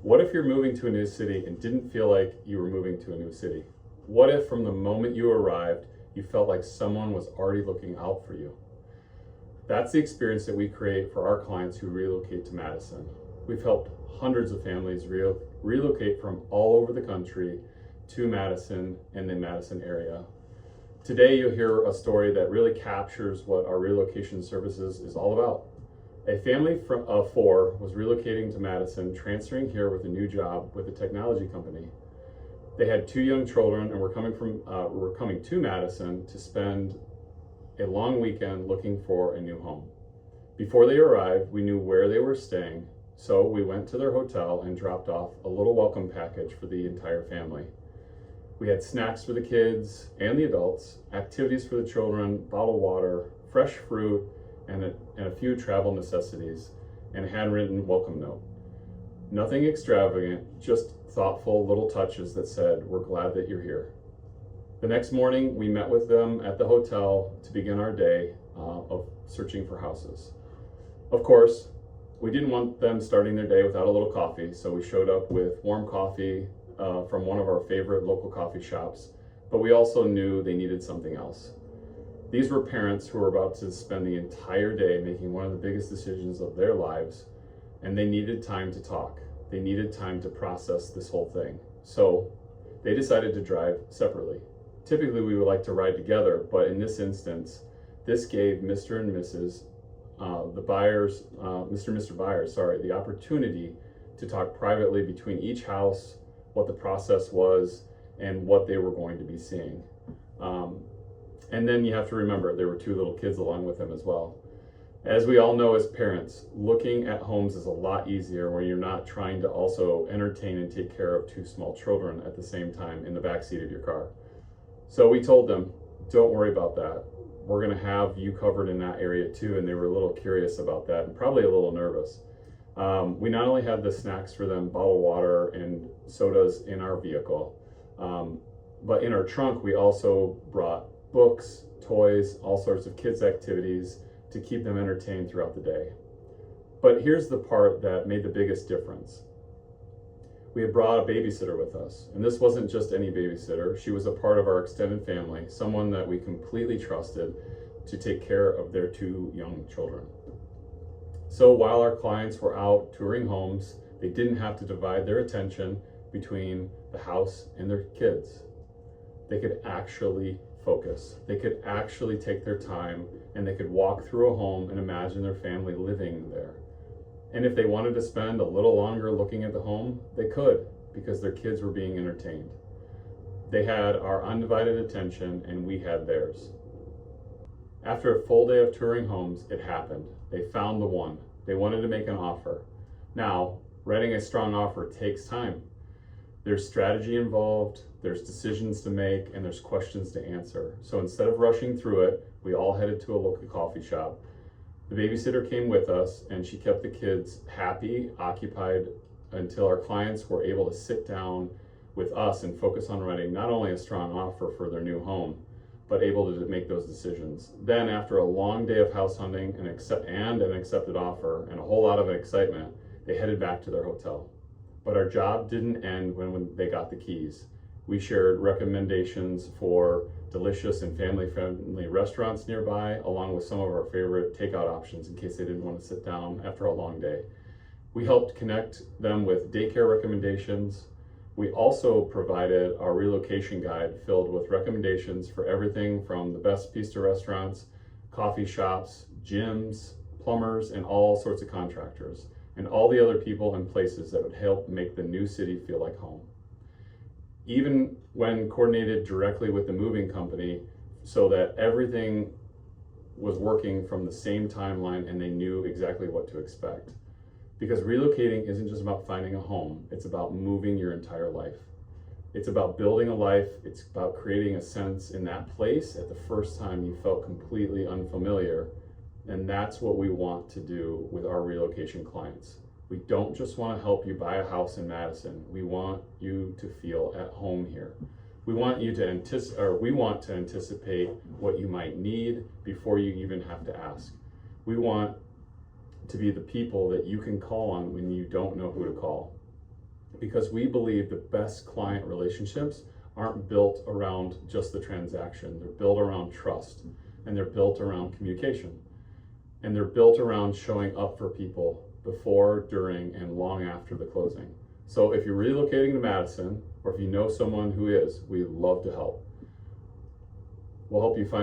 What if you're moving to a new city and didn't feel like you were moving to a new city? What if from the moment you arrived, you felt like someone was already looking out for you? That's the experience that we create for our clients who relocate to Madison. We've helped hundreds of families relocate from all over the country to Madison and the Madison area. Today, you'll hear a story that really captures what our relocation services is all about. A family of four was relocating to Madison, transferring here with a new job with a technology company. They had two young children and were coming to Madison to spend a long weekend looking for a new home. Before they arrived, we knew where they were staying, so we went to their hotel and dropped off a little welcome package for the entire family. We had snacks for the kids and the adults, activities for the children, bottled water, fresh fruit, and a few travel necessities, and a handwritten welcome note. Nothing extravagant, just thoughtful little touches that said, "We're glad that you're here." The next morning, we met with them at the hotel to begin our day of searching for houses. Of course, we didn't want them starting their day without a little coffee, so we showed up with warm coffee from one of our favorite local coffee shops, but we also knew they needed something else. These were parents who were about to spend the entire day making one of the biggest decisions of their lives, and they needed time to talk. They needed time to process this whole thing. So they decided to drive separately. Typically, we would like to ride together, but in this instance, this gave Mr. and Mrs. Mr. and Mr. Byers, the opportunity to talk privately between each house, what the process was, and what they were going to be seeing. And then you have to remember there were two little kids along with them as well. As we all know as parents, looking at homes is a lot easier when you're not trying to also entertain and take care of two small children at the same time in the backseat of your car. So we told them, don't worry about that. We're gonna have you covered in that area too, and they were a little curious about that and probably a little nervous. We not only had the snacks for them, bottled water and sodas in our vehicle, but in our trunk we also brought books, toys, all sorts of kids' activities to keep them entertained throughout the day. But here's the part that made the biggest difference. We had brought a babysitter with us, and this wasn't just any babysitter. She was a part of our extended family, someone that we completely trusted to take care of their two young children. So while our clients were out touring homes, they didn't have to divide their attention between the house and their kids. They could actually focus. They could actually take their time, and they could walk through a home and imagine their family living there. And if they wanted to spend a little longer looking at the home, they could, because their kids were being entertained. They had our undivided attention, and we had theirs. After a full day of touring homes, it happened. They found the one. They wanted to make an offer. Now, writing a strong offer takes time. There's strategy involved, there's decisions to make, and there's questions to answer. So instead of rushing through it, we all headed to a local coffee shop. The babysitter came with us, and she kept the kids happy, occupied, until our clients were able to sit down with us and focus on writing not only a strong offer for their new home, but able to make those decisions. Then after a long day of house hunting and an accepted offer and a whole lot of excitement, they headed back to their hotel. But our job didn't end when they got the keys. We shared recommendations for delicious and family-friendly restaurants nearby, along with some of our favorite takeout options in case they didn't want to sit down after a long day. We helped connect them with daycare recommendations. We also provided our relocation guide filled with recommendations for everything from the best pizza restaurants, coffee shops, gyms, plumbers, and all sorts of contractors, and all the other people and places that would help make the new city feel like home. Even when coordinated directly with the moving company so that everything was working from the same timeline and they knew exactly what to expect. Because relocating isn't just about finding a home, it's about moving your entire life. It's about building a life, it's about creating a sense in that place at the first time you felt completely unfamiliar. And that's what we want to do with our relocation clients. We don't just want to help you buy a house in Madison. We want you to feel at home here. We want to anticipate what you might need before you even have to ask. We want to be the people that you can call on when you don't know who to call. because we believe the best client relationships aren't built around just the transaction. They're built around trust, and they're built around communication, and they're built around showing up for people before, during, and long after the closing. So if you're relocating to Madison, or if you know someone who is, we love to help. We'll help you find